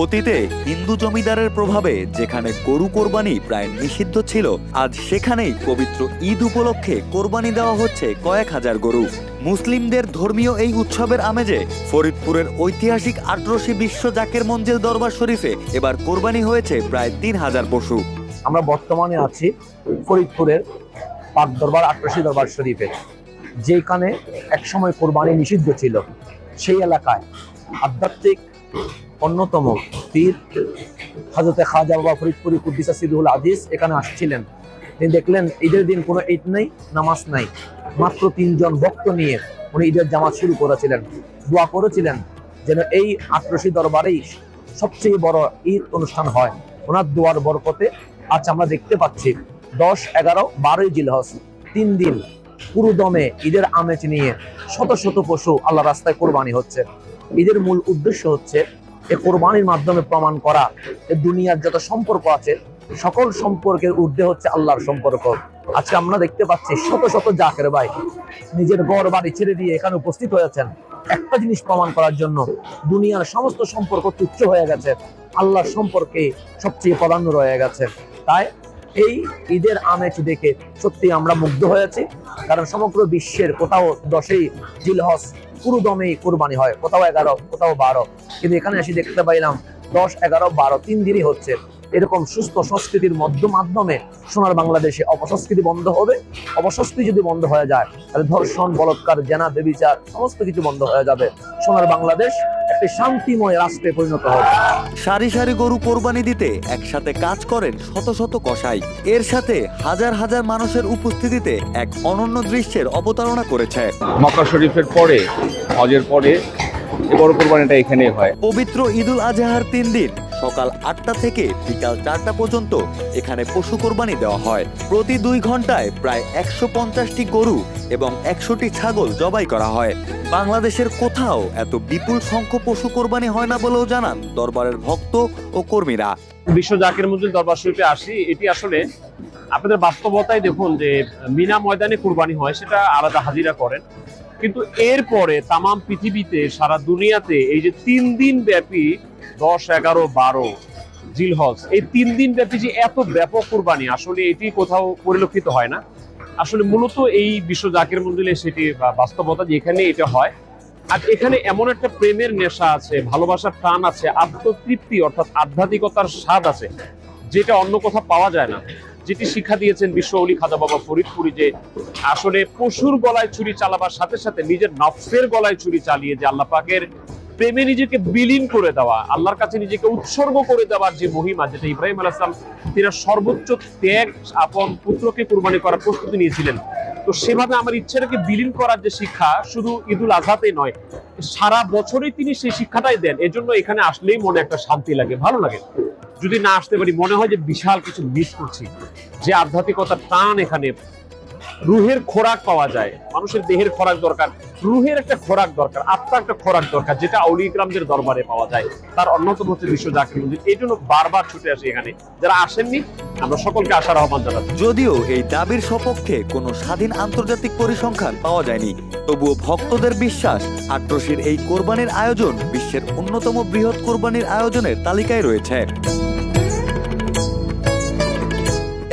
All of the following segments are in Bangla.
অতীতে হিন্দু জমিদারের প্রভাবে যেখানে গরু কোরবানি প্রায় নিষিদ্ধ ছিল, আজ সেখানেই পবিত্র ঈদ উপলক্ষে কোরবানি দেওয়া হচ্ছে কয়েক হাজার গরু। মুসলিমদের ধর্মীয় এই উৎসবের আমেজে ফরিদপুরের ঐতিহাসিক আটরশি বিশ্ব জাকের মঞ্জিল দরবার শরীফে এবার কোরবানি হয়েছে প্রায় ৩,০০০ পশু। আমরা বর্তমানে আছি ফরিদপুরের পাক দরবার আটরশি দরবার শরীফে, যেখানে একসময় কোরবানি নিষিদ্ধ ছিল। সেই এলাকায় আধ্যাত্মিক অন্যতম পীর হযরতে খাজা বাবা ফরিদপুরি কুদ্দিসা সিররুল আজিজ এখানে আসছিলেন। তিনি দেখলেন ঈদের দিন কোনো ঈদ নেই, নামাজ নাই, মাত্র ৩ জন ভক্ত নিয়ে উনি ঈদের জামাত শুরু করেছিলেন। দোয়া করেছিলেন যেন এই আটরশি দরবারেই সবচেয়ে বড় ঈদ অনুষ্ঠান হয়। ওনার দোয়ার বরকতে আজ আমরা দেখতে পাচ্ছি 10, 11, 12 জিলহজ 3 দিন পুরো দমে ঈদের আমেজ নিয়ে শত শত পশু আল্লাহ রাস্তায় কোরবানি হচ্ছে। ঈদের মূল উদ্দেশ্য হচ্ছে এই কোরবানির মাধ্যমে প্রমাণ করা যে দুনিয়ার যত সম্পর্ক আছে সকল সম্পর্কের ঊর্ধ্বে হচ্ছে আল্লাহর সম্পর্ক। আজকে আমরা দেখতে পাচ্ছি শত শত জাকের ভাই নিজের ঘর বাড়ি ছেড়ে দিয়ে এখানে উপস্থিত হয়েছেন একটা জিনিস প্রমাণ করার জন্য, দুনিয়ার সমস্ত সম্পর্ক তুচ্ছ হয়ে গেছে, আল্লাহর সম্পর্কে সবচেয়ে প্রাধান্য রয়ে গেছে। তাই এই ঈদের আমেজ দেখে সত্যি আমরা মুগ্ধ হয়েছি। কারণ সমগ্র বিশ্বের কোথাও 10 জিলহজ পুরো দমেই কোরবানি হয়, কোথাও 11, কোথাও 12, কিন্তু এখানে এসে দেখতে পাইলাম 10, 11, 12 3 দিনই হচ্ছে। এরকম সুস্থ সংস্কৃতির মাধ্যমে সোনার বাংলাদেশে অপসংস্কৃতি বন্ধ হবে। অপসংস্কৃতি যদি বন্ধ হয়ে যায় তাহলে ধর্ষণ, বলাৎকার, জেনা, ব্যভিচার সমস্ত কিছু বন্ধ হয়ে যাবে। সোনার বাংলাদেশ একটি শান্তিময় রাষ্ট্রে পরিণত হবে। সারি সারি গরু কোরবানি দিতে একসাথে কাজ করেন শত শত কসাই। এর সাথে হাজার হাজার মানুষের উপস্থিতিতে এক অনন্য দৃশ্যের অবতারণা করেছে। মক্কা শরীফের পরে, হজের পরে বড় কোরবানিটা এখানেই হয়। পবিত্র ঈদুল আজহার 3 দিন সকাল 8টা থেকে বিকাল 4টা পর্যন্ত এখানে পশু কোরবানি দেওয়া হয়। প্রতি 2 ঘন্টায় প্রায় 150টি গরু এবং 100টি ছাগল জবাই করা হয়। বাংলাদেশের কোথাও এত বিপুল সংখ্যক পশু কোরবানি হয় না বলেও জানান দরবারের ভক্ত ও কর্মীরা। বিশ্ব জাকের মঞ্জিল দরবার শরীফে আসি, এটি আসলে আপনাদের বাস্তবতায় দেখুন যে মিনা ময়দানে কুরবানি হয়, সেটা আলাদা হাজিরা করেন, কিন্তু এরপরে তামাম পৃথিবীতে সারা দুনিয়াতে এই যে 3 দিন ব্যাপী 10, 11, 12 জিলহজ এই 3 দিন ব্যাপী যে এত ব্যাপক কুরবানি, আসলে এটি কোথাও পরিলক্ষিত হয় না। আসলে মূলত এই বিশ্ব জাকের মঞ্জিলে সেটি বাস্তবতা যে এখানে এটা হয়। আর এখানে এমন একটা প্রেমের নেশা আছে, ভালোবাসার টান আছে, আত্মতৃপ্তি অর্থাৎ আধ্যাত্মিকতার স্বাদ আছে, যেটা অন্য কোথাও পাওয়া যায় না। যেটি শিক্ষা দিয়েছেন বিশ্ব ওলি খাজা বাবা ফরিদপুরি, যে আসলে পশুর গলায় ছুরি চালাবার সাথে সাথে নিজের নফসের গলায় ছুরি চালিয়ে যে আল্লাহ পাকের প্রেমে নিজেকে বিলীন করে দেওয়া, আল্লাহর কাছে নিজেকে উৎসর্গ করে দেওয়ার যে মহিমা, যেটা ইব্রাহিম আলাইহিস সালাম তিনি সর্বোচ্চ ত্যাগ আপন পুত্রকে কুরবানি করার প্রস্তুতি নিয়েছিলেন। তো সেভাবে আমার ইচ্ছাটাকে বিলীন করার যে শিক্ষা শুধু ঈদুল আজহাতেই নয়, সারা বছরই তিনি সেই শিক্ষাটাই দেন। এজন্য এখানে আসলেই মনে একটা শান্তি লাগে, ভালো লাগে। যদি না আসতে পারি মনে হয় যে বিশাল কিছু মিস করছি। যে আধ্যাত্মিকতার টান, এখানে রুহের খোরাক পাওয়া যায়। মানুষের দেহের খোরাক দরকার, রুহের একটা খোরাক দরকার, আত্মার একটা খোরাক দরকার, যেটা আউলিয়া ইকরামদের দরবারে পাওয়া যায়। তার অন্যতম হচ্ছে বিশ্ব জাকির মঞ্জিল। এই জন্য বারবার ছুটে আসি এখানে। যারা আসেননি আমরা সকলকে আসার আহ্বান জানাচ্ছি। যদিও এই দাবির সপক্ষে কোনো স্বাধীন আন্তর্জাতিক পরিসংখ্যান পাওয়া যায়নি, তবুও ভক্তদের বিশ্বাস আটরশির এই কোরবানির আয়োজন বিশ্বের অন্যতম বৃহৎ কোরবানির আয়োজনের তালিকায় রয়েছে।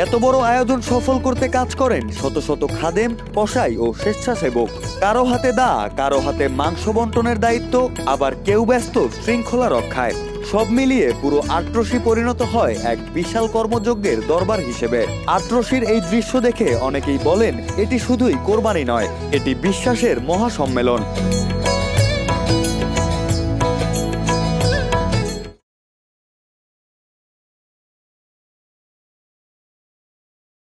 এত বড় আয়োজন সফল করতে কাজ করেন শত শত খাদেম, কসাই ও স্বেচ্ছাসেবক। কারো হাতে দা, কারো হাতে মাংস বন্টনের দায়িত্ব, আবার কেউ ব্যস্ত শৃঙ্খলা রক্ষায়। সব মিলিয়ে পুরো আটরশি পরিণত হয় এক বিশাল কর্মযজ্ঞের দরবার হিসেবে। আটরশির এই দৃশ্য দেখে অনেকেই বলেন এটি শুধুই কোরবানি নয়, এটি বিশ্বাসের মহাসম্মেলন।